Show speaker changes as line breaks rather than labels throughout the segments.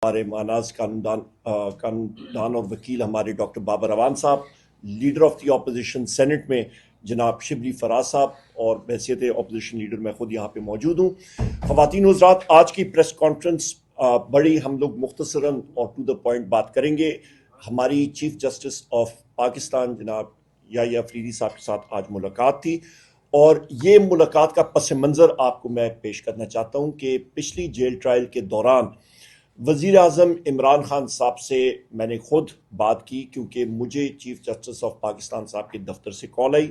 ہمارے ماناز قانون اور وکیل ہمارے doctor Babar Awan sahab, leader of the opposition senate میں جناب شبلی فراز صاحب، اور بحیثیت اپوزیشن لیڈر میں خود یہاں پہ موجود ہوں۔ خواتین و حضرات، آج کی پریس کانفرنس بڑی ہم لوگ مختصراً اور ٹو دا پوائنٹ بات کریں گے۔ ہماری چیف جسٹس آف پاکستان جناب یحییٰ افریدی صاحب کے ساتھ آج ملاقات تھی، اور یہ ملاقات کا پس منظر آپ کو میں پیش کرنا چاہتا ہوں کہ پچھلی جیل ٹرائل کے دوران وزیر اعظم عمران خان صاحب سے میں نے خود بات کی، کیونکہ مجھے چیف جسٹس آف پاکستان صاحب کے دفتر سے کال آئی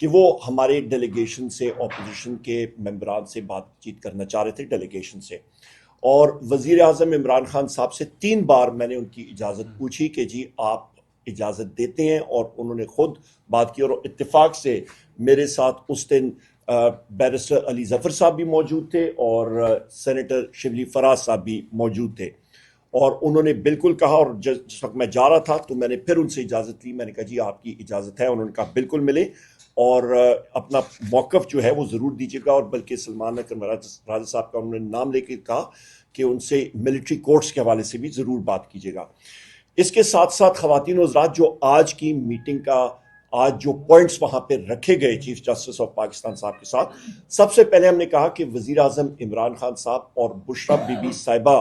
کہ وہ ہمارے ڈیلیگیشن سے، اپوزیشن کے ممبران سے بات چیت کرنا چاہ رہے تھے ڈیلیگیشن سے، اور وزیر اعظم عمران خان صاحب سے 3 بار میں نے ان کی اجازت پوچھی کہ جی آپ اجازت دیتے ہیں، اور انہوں نے خود بات کی، اور اتفاق سے میرے ساتھ اس دن بیرسٹر علی ظفر صاحب بھی موجود تھے اور سینیٹر شبلی فراز صاحب بھی موجود تھے، اور انہوں نے بالکل کہا، اور جس وقت میں جا رہا تھا تو میں نے پھر ان سے اجازت لی، میں نے کہا جی آپ کی اجازت ہے، انہوں نے کہا بالکل ملے، اور اپنا موقف جو ہے وہ ضرور دیجیے گا، اور بلکہ سلمان اکرم راجہ صاحب کا انہوں نے نام لے کے کہا کہ ان سے ملٹری کورٹس کے حوالے سے بھی ضرور بات کیجیے گا۔ اس کے ساتھ ساتھ خواتین و حضرات، جو آج کی میٹنگ کا آج جو پوائنٹس وہاں پہ رکھے گئے چیف جسٹس آف پاکستان صاحب کے ساتھ، سب سے پہلے ہم نے کہا کہ وزیر اعظم عمران خان صاحب اور بشریٰ بی بی صاحبہ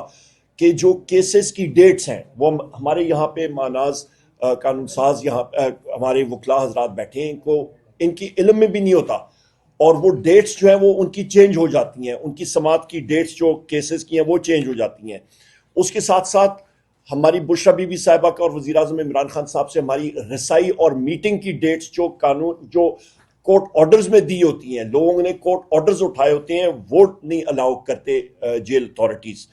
کے جو کیسز کی ڈیٹس ہیں، وہ ہمارے یہاں پہ ماناز قانون ساز یہاں ہمارے وکلاء حضرات بیٹھے ہیں، ان کی علم میں بھی نہیں ہوتا، اور وہ ڈیٹس جو ہیں وہ ان کی چینج ہو جاتی ہیں، ان کی سماعت کی ڈیٹس جو کیسز کی ہیں وہ چینج ہو جاتی ہیں۔ اس کے ساتھ ساتھ ہماری بشریٰ بی بی صاحبہ کا اور وزیر اعظم عمران خان صاحب سے ہماری رسائی اور میٹنگ کی ڈیٹس جو کورٹ آرڈرز میں دی ہوتی ہیں، لوگوں نے کورٹ آرڈرز اٹھائے ہوتے ہیں، وہ نہیں الاؤ کرتے جیل اتھارٹیز۔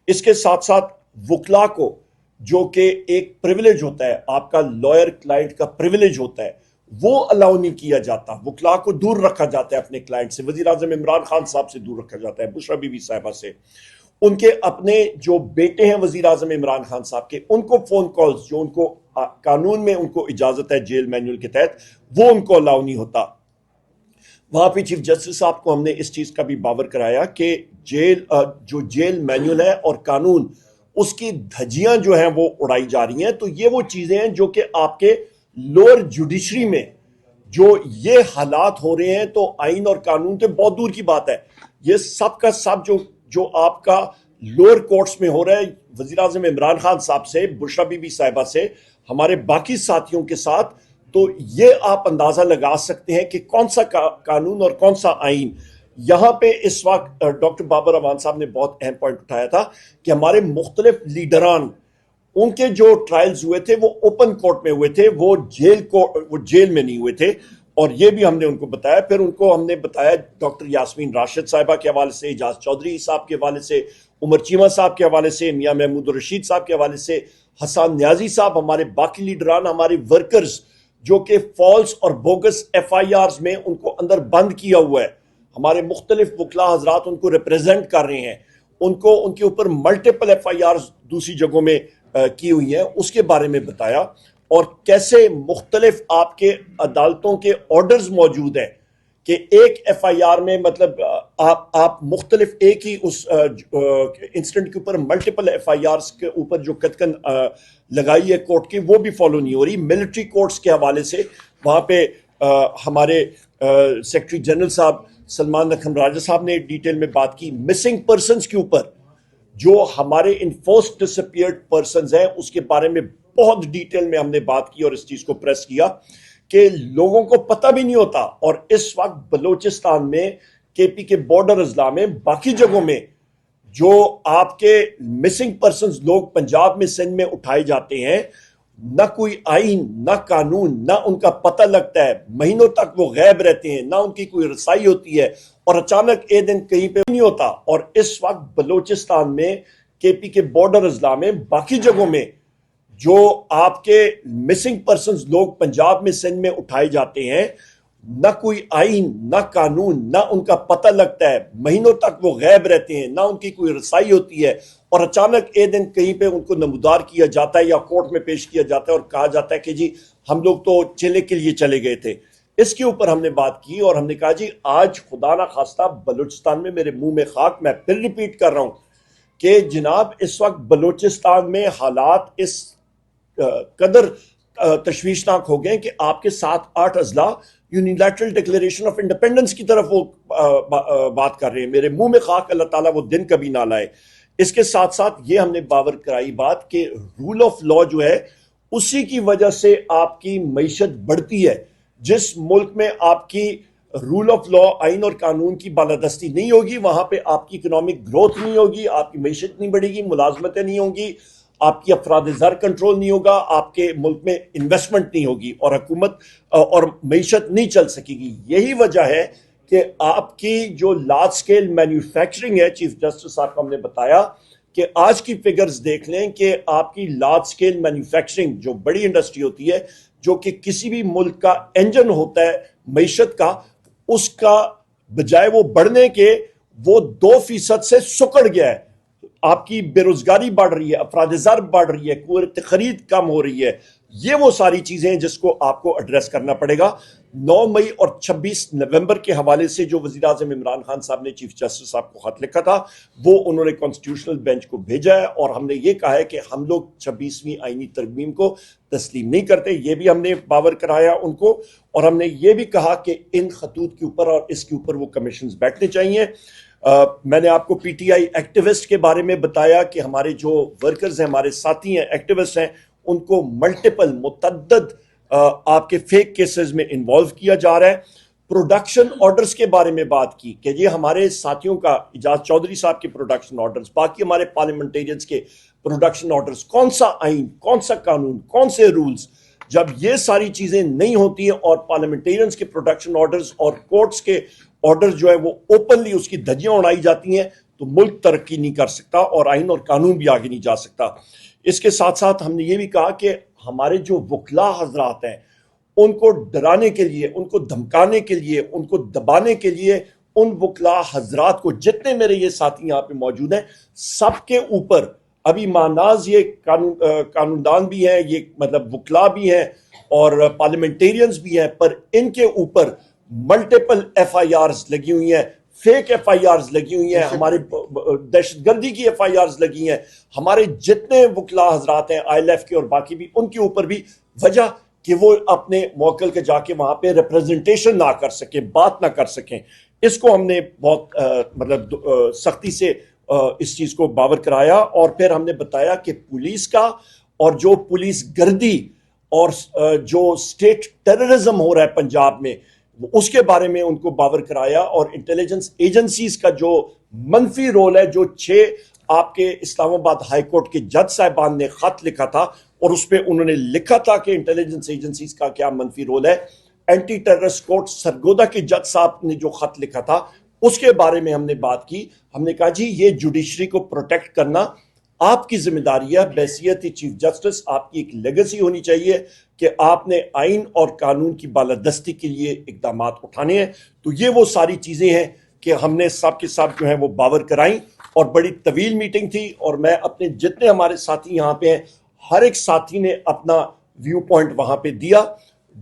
اس کے ساتھ ساتھ وکلاء کو، جو کہ ایک پریویلیج ہوتا ہے، آپ کا لائر کلائنٹ کا پریویلیج ہوتا ہے، وہ الاؤ نہیں کیا جاتا، وکلاء کو دور رکھا جاتا ہے اپنے کلائنٹ سے، وزیر اعظم عمران خان صاحب سے دور رکھا جاتا ہے، بشریٰ بی بی صاحبہ سے۔ ان کے اپنے جو بیٹے ہیں وزیر اعظم عمران خان صاحب کے، ان کو فون کالز جو ان کو قانون میں ان کو اجازت ہے جیل مینول کے تحت، وہ ان کو الاؤ نہیں ہوتا۔ وہاں پہ چیف جسٹس صاحب کو ہم نے اس چیز کا بھی باور کرایا کہ جو جیل مینول ہے اور قانون، اس کی دھجیاں جو ہیں وہ اڑائی جا رہی ہیں، تو یہ وہ چیزیں ہیں جو کہ آپ کے لوئر جوڈیشری میں جو یہ حالات ہو رہے ہیں، تو آئین اور قانون تو بہت دور کی بات ہے، یہ سب کا سب جو آپ کا لوئر کورٹس میں ہو رہا ہے، وزیر اعظم عمران خان صاحب سے، بشریٰ بی بی صاحبہ سے، ہمارے باقی ساتھیوں کے ساتھ، تو یہ آپ اندازہ لگا سکتے ہیں کہ کون سا قانون اور کون سا آئین۔ یہاں پہ اس وقت ڈاکٹر بابر اعوان صاحب نے بہت اہم پوائنٹ اٹھایا تھا کہ ہمارے مختلف لیڈران، ان کے جو ٹرائلز ہوئے تھے وہ اوپن کورٹ میں ہوئے تھے، وہ جیل میں نہیں ہوئے تھے، اور یہ بھی ہم نے ان کو بتایا۔ پھر ان کو ہم نے بتایا ڈاکٹر یاسمین راشد صاحبہ کے حوالے سے، اعجاز چودھری صاحب کے حوالے سے، عمر چیمہ صاحب کے حوالے سے، میاں محمود الرشید صاحب کے حوالے سے، حسان نیازی صاحب، ہمارے باقی لیڈران، ہمارے ورکرز جو کہ فالس اور بوگس ایف آئی آرز میں ان کو اندر بند کیا ہوا ہے، ہمارے مختلف وکلاء حضرات ان کو ریپریزنٹ کر رہے ہیں، ان کے اوپر ملٹیپل ایف آئی آرز دوسری جگہوں میں کی ہوئی ہیں، اس کے بارے میں بتایا، اور کیسے مختلف آپ کے عدالتوں کے آرڈرز موجود ہیں کہ ایک ایف آئی آر میں، مطلب آپ مختلف ایک ہی اس انسیڈنٹ کے اوپر ملٹیپل ایف آئی آرز کے اوپر جو کتکن لگائی ہے کورٹ کی، وہ بھی فالو نہیں ہو رہی۔ ملٹری کورٹس کے حوالے سے وہاں پہ ہمارے سیکرٹری جنرل صاحب سلمان اکرم راجہ صاحب نے ڈیٹیل میں بات کی۔ مسنگ پرسنز کے اوپر جو ہمارے انفورسڈ ڈسپیئرڈ پرسنز ہیں، اس کے بارے میں بہت ڈیٹیل میں ہم نے بات کی اور اس چیز کو پریس کیا کہ لوگوں کو پتہ بھی نہیں ہوتا، اور اس وقت بلوچستان میں، کے پی کے بارڈر اضلاع میں، باقی جگہوں میں جو آپ کے مسنگ پرسنز لوگ پنجاب میں، سندھ میں اٹھائے جاتے ہیں، نہ کوئی آئین، نہ قانون، نہ ان کا پتہ لگتا ہے، مہینوں تک وہ غائب رہتے ہیں، نہ ان کی کوئی رسائی ہوتی ہے، اور اچانک ایک دن کہیں پہ نہیں ہوتا۔ اور اس وقت بلوچستان میں، کے پی کے بارڈر اضلاع میں، باقی جگہوں میں جو آپ کے مسنگ پرسنز لوگ پنجاب میں، سندھ میں اٹھائے جاتے ہیں، نہ کوئی آئین، نہ قانون، نہ ان کا پتہ لگتا ہے، مہینوں تک وہ غائب رہتے ہیں، نہ ان کی کوئی رسائی ہوتی ہے، اور اچانک ایک دن کہیں پہ ان کو نمودار کیا جاتا ہے یا کورٹ میں پیش کیا جاتا ہے اور کہا جاتا ہے کہ جی ہم لوگ تو چلے کے لیے چلے گئے تھے۔ اس کے اوپر ہم نے بات کی، اور ہم نے کہا جی آج خدا نہ خواستہ بلوچستان میں، میرے منہ میں خاک، میں پھر ریپیٹ کر رہا ہوں کہ جناب اس وقت بلوچستان میں حالات اس قدر تشویشناک ہو گئے کہ آپ کے 7-8 اضلاع یونیلیٹرل ڈکلیریشن آف انڈیپینڈنس کی طرف وہ بات کر رہے ہیں. میرے منہ میں خاک اللہ تعالیٰ وہ دن کبھی نہ لائے. اس کے ساتھ ساتھ یہ ہم نے باور کرائی بات کہ رول آف لا جو ہے اسی کی وجہ سے آپ کی معیشت بڑھتی ہے. جس ملک میں آپ کی رول آف لا آئین اور قانون کی بالادستی نہیں ہوگی وہاں پہ آپ کی اکنامک گروتھ نہیں ہوگی, آپ کی معیشت نہیں بڑھے گی, ملازمتیں نہیں ہوں گی, آپ کی افراد زر کنٹرول نہیں ہوگا, آپ کے ملک میں انویسٹمنٹ نہیں ہوگی اور حکومت اور معیشت نہیں چل سکے گی. یہی وجہ ہے کہ آپ کی جو لارج سکیل مینوفیکچرنگ ہے, چیف جسٹس صاحب کو ہم نے بتایا کہ آج کی فگرز دیکھ لیں کہ آپ کی لارج سکیل مینوفیکچرنگ جو بڑی انڈسٹری ہوتی ہے جو کہ کسی بھی ملک کا انجن ہوتا ہے معیشت کا, اس کا بجائے وہ بڑھنے کے وہ 2% سے سکڑ گیا ہے. آپ کی بے روزگاری بڑھ رہی ہے, افراد زر بڑھ رہی ہے, قوت خرید کم ہو رہی ہے. یہ وہ ساری چیزیں ہیں جس کو آپ کو ایڈریس کرنا پڑے گا. 9 مئی اور 26 نومبر کے حوالے سے جو وزیر اعظم عمران خان صاحب نے چیف جسٹس صاحب کو خط لکھا تھا وہ انہوں نے کانسٹیٹیوشنل بینچ کو بھیجا ہے, اور ہم نے یہ کہا ہے کہ ہم لوگ 26ویں آئینی ترمیم کو تسلیم نہیں کرتے. یہ بھی ہم نے باور کرایا ان کو, اور ہم نے یہ بھی کہا کہ ان خطوط کے اوپر اور اس کے اوپر وہ کمیشنز بیٹھنے چاہیے. میں نے آپ کو پی ٹی آئی ایکٹیوسٹ کے بارے میں بتایا کہ ہمارے جو ورکرز ہیں, ہمارے ساتھی ہیں, ایکٹیوسٹ ہیں, ان کو متعدد آپ کے فیک کیسز میں انوالو کیا جا رہا ہے. پروڈکشن آرڈرز کے بارے میں بات کی کہ یہ ہمارے ساتھیوں کا, اجاز چودھری صاحب کے پروڈکشن آرڈرز, باقی ہمارے پارلیمنٹیرینز کے پروڈکشن آرڈرز, کون سا آئین, کون سا قانون, کون سے رولز, جب یہ ساری چیزیں نہیں ہوتی ہیں اور پارلیمنٹیرینز کے پروڈکشن آرڈرز اور کورٹس کے آرڈرز جو ہے وہ اوپنلی اس کی دھجیاں اڑائی جاتی ہیں تو ملک ترقی نہیں کر سکتا اور آئین اور قانون بھی آگے نہیں جا سکتا. اس کے ساتھ ساتھ ہم نے یہ بھی کہا کہ ہمارے جو وکلا حضرات ہیں ان کو ڈرانے کے لیے, ان کو دھمکانے کے لیے, ان کو دبانے کے لیے, ان وکلا حضرات کو, جتنے میرے یہ ساتھی یہاں پہ موجود ہیں, سب کے اوپر ابھی ماناز یہ قانون دان بھی ہیں, یہ مطلب وکلا بھی ہیں اور پارلیمنٹیرینز بھی ہیں, پر ان کے اوپر ملٹیپل ایف آئی آرز لگی ہوئی ہیں, فیک ایف آئی آرز لگی ہوئی ہیں, ہمارے دہشت گردی کی ایف آئی آرز لگی ہیں. ہمارے جتنے وکلا حضرات ہیں آئی ایل ایف کے اور باقی بھی, ان کے اوپر بھی وجہ کہ وہ اپنے موکل کے جا کے وہاں پہ ریپرزنٹیشن نہ کر سکیں, بات نہ کر سکیں. اس کو ہم نے بہت مطلب سختی سے اس چیز کو باور کرایا, اور پھر ہم نے بتایا کہ پولیس کا اور جو پولیس گردی اور جو اسٹیٹ ٹیررزم ہو رہا ہے پنجاب میں, اس کے بارے میں ان کو باور کرایا, اور انٹیلیجنس ایجنسیز کا جو منفی رول ہے, جو 6 آپ کے اسلام آباد ہائی کورٹ کے جج صاحبان نے خط لکھا تھا اور اس پہ انہوں نے لکھا تھا کہ انٹیلیجنس ایجنسیز کا کیا منفی رول ہے. اینٹی ٹیررسٹ کورٹ سرگودا کے جج صاحب نے جو خط لکھا تھا اس کے بارے میں ہم نے بات کی. ہم نے کہا جی یہ جوڈیشری کو پروٹیکٹ کرنا آپ کی ذمہ داری ہے, بحیثیت چیف جسٹس آپ کی ایک لیگیسی ہونی چاہیے کہ آپ نے آئین اور قانون کی بالادستی کے لیے اقدامات اٹھانے ہیں. تو یہ وہ ساری چیزیں ہیں کہ ہم نے سب کے سب جو ہیں وہ باور کرائیں, اور بڑی طویل میٹنگ تھی, اور میں اپنے جتنے ہمارے ساتھی یہاں پہ ہیں ہر ایک ساتھی نے اپنا ویو پوائنٹ وہاں پہ دیا.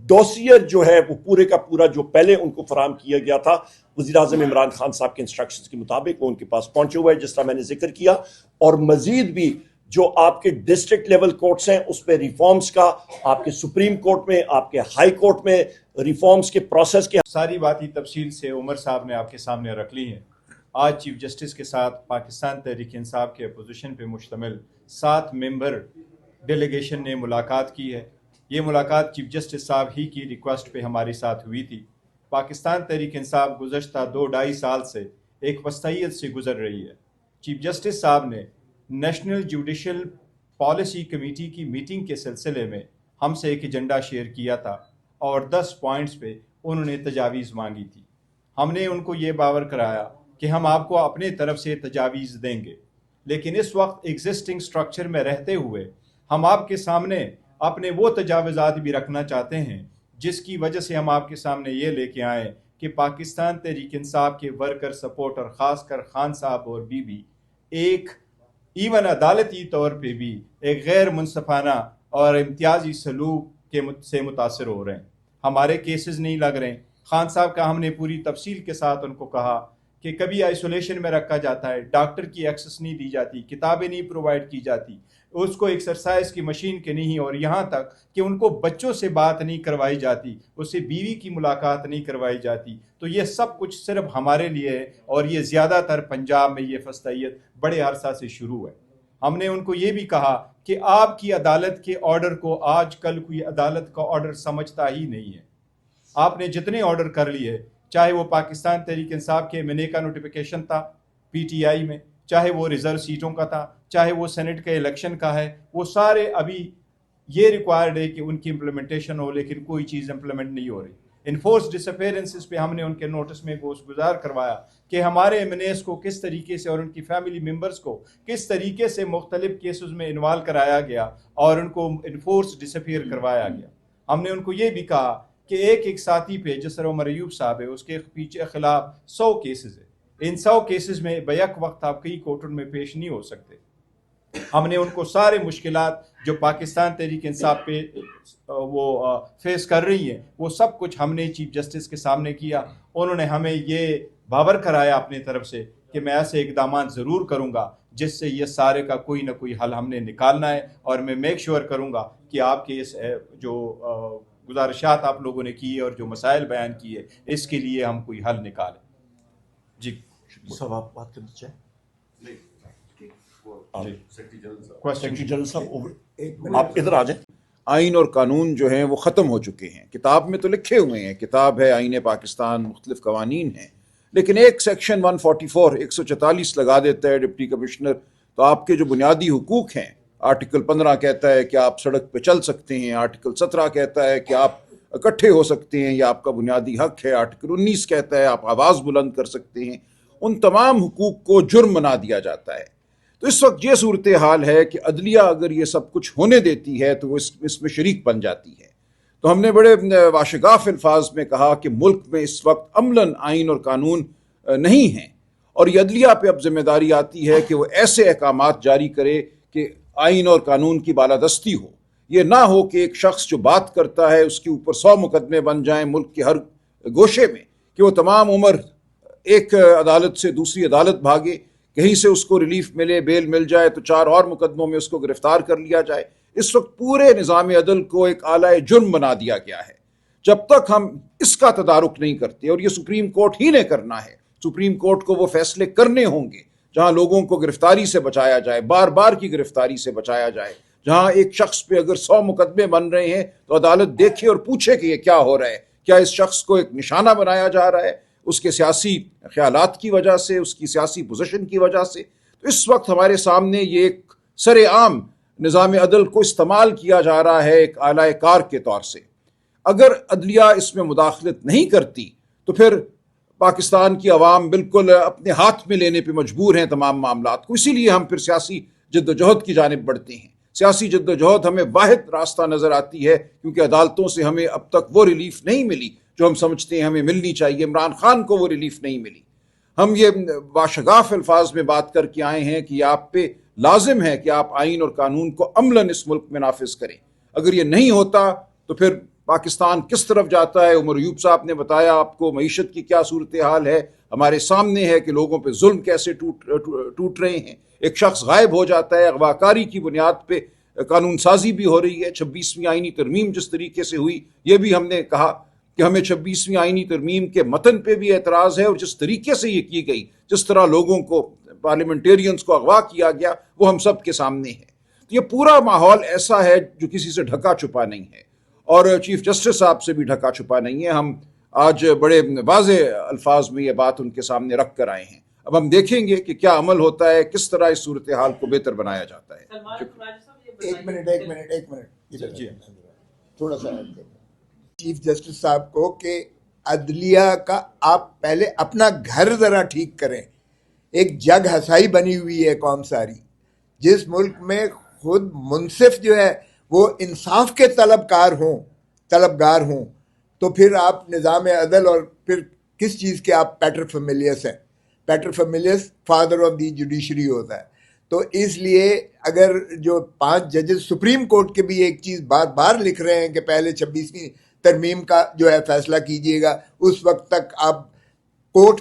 ڈوسیئر جو ہے وہ پورے کا پورا جو پہلے ان کو فراہم کیا گیا تھا وزیر اعظم عمران خان صاحب کے انسٹرکشنز کے مطابق وہ ان کے پاس پہنچے ہوئے ہے, جس طرح میں نے ذکر کیا. اور مزید بھی جو آپ کے ڈسٹرکٹ لیول کورٹس ہیں اس پہ ریفارمز کا, آپ کے سپریم کورٹ میں, آپ کے ہائی کورٹ میں ریفارمز کے پروسیس کے
ساری باتیں تفصیل سے عمر صاحب نے آپ کے سامنے رکھ لی ہیں. آج چیف جسٹس کے ساتھ پاکستان تحریک انصاف کے اپوزیشن پہ مشتمل 7 ممبر ڈیلیگیشن نے ملاقات کی ہے. یہ ملاقات چیف جسٹس صاحب ہی کی ریکویسٹ پہ ہمارے ساتھ ہوئی تھی. پاکستان تحریک انصاف گزشتہ 2-2.5 سال سے ایک وسطیت سے گزر رہی ہے. چیف جسٹس صاحب نے نیشنل جوڈیشل پالیسی کمیٹی کی میٹنگ کے سلسلے میں ہم سے ایک ایجنڈا شیئر کیا تھا اور 10 پوائنٹس پہ انہوں نے تجاویز مانگی تھی. ہم نے ان کو یہ باور کرایا کہ ہم آپ کو اپنے طرف سے تجاویز دیں گے, لیکن اس وقت ایگزسٹنگ سٹرکچر میں رہتے ہوئے ہم آپ کے سامنے اپنے وہ تجاوزات بھی رکھنا چاہتے ہیں جس کی وجہ سے ہم آپ کے سامنے یہ لے کے آئیں کہ پاکستان تحریک انصاف کے ورکر سپورٹر خاص کر خان صاحب اور بی بی ایک ایون عدالتی طور پہ بھی ایک غیر منصفانہ اور امتیازی سلوک سے متاثر ہو رہے ہیں. ہمارے کیسز نہیں لگ رہے ہیں. خان صاحب کا ہم نے پوری تفصیل کے ساتھ ان کو کہا کہ کبھی آئسولیشن میں رکھا جاتا ہے, ڈاکٹر کی ایکسس نہیں دی جاتی, کتابیں نہیں پرووائڈ کی جاتی, اس کو ایکسرسائز کی مشین کے نہیں, اور یہاں تک کہ ان کو بچوں سے بات نہیں کروائی جاتی, اس سے بیوی کی ملاقات نہیں کروائی جاتی. تو یہ سب کچھ صرف ہمارے لیے ہے, اور یہ زیادہ تر پنجاب میں یہ فسطائیت بڑے عرصہ سے شروع ہے. ہم نے ان کو یہ بھی کہا کہ آپ کی عدالت کے آرڈر کو آج کل کوئی عدالت کا آرڈر سمجھتا ہی نہیں ہے. آپ نے جتنے آرڈر کر لیے, چاہے وہ پاکستان تحریک انصاف کے MNA کا نوٹیفیکیشن تھا PTI میں, چاہے وہ ریزرو سیٹوں کا تھا, چاہے وہ سینٹ کے الیکشن کا ہے, وہ سارے ابھی یہ ریکوائرڈ ہے کہ ان کی امپلیمنٹیشن ہو, لیکن کوئی چیز امپلیمنٹ نہیں ہو رہی. انفورس ڈس اپیرنسز پہ ہم نے ان کے نوٹس میں گزار کروایا کہ ہمارے MNAs کو کس طریقے سے اور ان کی فیملی ممبرز کو کس طریقے سے مختلف کیسز میں انوالو کرایا گیا اور ان کو انفورس ڈس اپیئر کروایا گیا. ہم نے ان کو یہ بھی کہا کہ ایک ساتھی پہ جس طرح عمر ایوب صاحب ہے, اس کے پیچھے خلاف 100 کیسز ہے. ان 100 کیسز میں بیک وقت آپ کئی کورٹوں میں پیش نہیں ہو سکتے. ہم نے ان کو سارے مشکلات جو پاکستان تحریک انصاف پہ وہ فیس کر رہی ہیں, وہ سب کچھ ہم نے چیف جسٹس کے سامنے کیا. انہوں نے ہمیں یہ باور کرایا اپنی طرف سے کہ میں ایسے اقدامات ضرور کروں گا جس سے یہ سارے کا کوئی نہ کوئی حل ہم نے نکالنا ہے, اور میں میک شیور کروں گا کہ آپ کے اس جو گزارشات آپ لوگوں نے کی ہے اور جو مسائل بیان کیے, اس کے لیے ہم کوئی حل نکالیں. جی
صاحب آپ بات کرنا چاہیں؟
کوشچن
جنرل صاحب آپ ادھر آ جائیں.
آئین اور قانون جو ہیں وہ ختم ہو چکے ہیں. کتاب میں تو لکھے ہوئے ہیں, کتاب ہے آئین پاکستان, مختلف قوانین ہیں, لیکن ایک سیکشن 144 144 لگا دیتا ہے ڈپٹی کمشنر. تو آپ کے جو بنیادی حقوق ہیں, آرٹیکل 15 کہتا ہے کہ آپ سڑک پہ چل سکتے ہیں, آرٹیکل 17 کہتا ہے کہ آپ اکٹھے ہو سکتے ہیں, یہ آپ کا بنیادی حق ہے, آرٹیکل 19 کہتا ہے آپ آواز بلند کر سکتے ہیں. ان تمام حقوق کو جرم بنا دیا جاتا ہے. تو اس وقت یہ صورتحال ہے کہ عدلیہ اگر یہ سب کچھ ہونے دیتی ہے تو وہ اس میں شریک بن جاتی ہے. تو ہم نے بڑے واشگاف الفاظ میں کہا کہ ملک میں اس وقت عملاً آئین اور قانون نہیں ہیں, اور یہ عدلیہ پہ اب ذمہ داری آتی ہے کہ وہ ایسے احکامات جاری کرے کہ آئین اور قانون کی بالادستی ہو. یہ نہ ہو کہ ایک شخص جو بات کرتا ہے اس کے اوپر 100 مقدمے بن جائیں ملک کے ہر گوشے میں, کہ وہ تمام عمر ایک عدالت سے دوسری عدالت بھاگے, کہیں سے اس کو ریلیف ملے, بیل مل جائے تو 4 اور مقدموں میں اس کو گرفتار کر لیا جائے. اس وقت پورے نظام عدل کو ایک اعلی جرم بنا دیا گیا ہے. جب تک ہم اس کا تدارک نہیں کرتے, اور یہ سپریم کورٹ ہی نے کرنا ہے, سپریم کورٹ کو وہ فیصلے کرنے ہوں گے جہاں لوگوں کو گرفتاری سے بچایا جائے, بار بار کی گرفتاری سے بچایا جائے, جہاں ایک شخص پہ اگر 100 مقدمے بن رہے ہیں تو عدالت دیکھے اور پوچھے کہ یہ کیا ہو رہا ہے, کیا اس شخص کو ایک نشانہ بنایا جا رہا ہے اس کے سیاسی خیالات کی وجہ سے, اس کی سیاسی پوزیشن کی وجہ سے. تو اس وقت ہمارے سامنے یہ ایک سر عام نظام عدل کو استعمال کیا جا رہا ہے ایک اعلی کار کے طور سے. اگر عدلیہ اس میں مداخلت نہیں کرتی تو پھر پاکستان کی عوام بالکل اپنے ہاتھ میں لینے پہ مجبور ہیں تمام معاملات کو. اسی لیے ہم پھر سیاسی جد و جہد کی جانب بڑھتے ہیں. سیاسی جد و جہد ہمیں واحد راستہ نظر آتی ہے, کیونکہ عدالتوں سے ہمیں اب تک وہ ریلیف نہیں ملی جو ہم سمجھتے ہیں ہمیں ملنی چاہیے. عمران خان کو وہ ریلیف نہیں ملی. ہم یہ باشگاف الفاظ میں بات کر کے آئے ہیں کہ یہ آپ پہ لازم ہے کہ آپ آئین اور قانون کو عملاً اس ملک میں نافذ کریں. اگر یہ نہیں ہوتا تو پھر پاکستان کس طرف جاتا ہے. عمر ایوب صاحب نے بتایا آپ کو معیشت کی کیا صورتحال ہے, ہمارے سامنے ہے کہ لوگوں پہ ظلم کیسے ٹوٹ رہے ہیں. ایک شخص غائب ہو جاتا ہے, اغواکاری کی بنیاد پہ قانون سازی بھی ہو رہی ہے. 26ویں آئینی ترمیم جس طریقے سے ہوئی, یہ بھی ہم نے کہا کہ ہمیں 26ویں آئینی ترمیم کے متن پہ بھی اعتراض ہے, اور جس طریقے سے یہ کی گئی, جس طرح لوگوں کو پارلیمنٹیرینز کو اغوا کیا گیا, وہ ہم سب کے سامنے ہے. تو یہ پورا ماحول ایسا ہے جو کسی سے ڈھکا چھپا نہیں ہے, اور چیف جسٹس صاحب سے بھی ڈھکا چھپا نہیں ہے. ہم آج بڑے واضح الفاظ میں یہ بات ان کے سامنے رکھ کر آئے ہیں. اب ہم دیکھیں گے کہ کیا عمل ہوتا ہے, کس طرح اس صورتحال کو بہتر بنایا جاتا ہے.
ایک منٹ تھوڑا سا چیف جسٹس صاحب کو کہ عدلیہ کا آپ پہلے اپنا گھر ذرا ٹھیک کریں. ایک جگ ہسائی بنی ہوئی ہے قوم ساری, جس ملک میں خود منصف جو ہے وہ انصاف کے طلبگار ہوں, تو پھر آپ نظام عدل اور پھر کس چیز کے آپ پیٹر فیملیس ہیں. Peter families father of the judiciary ہوتا ہے. تو اس لیے اگر جو 5 ججز سپریم کورٹ کے بھی ایک چیز بار بار لکھ رہے ہیں کہ پہلے 26ویں ترمیم کا جو ہے فیصلہ کیجئے گا, اس وقت تک آپ کورٹ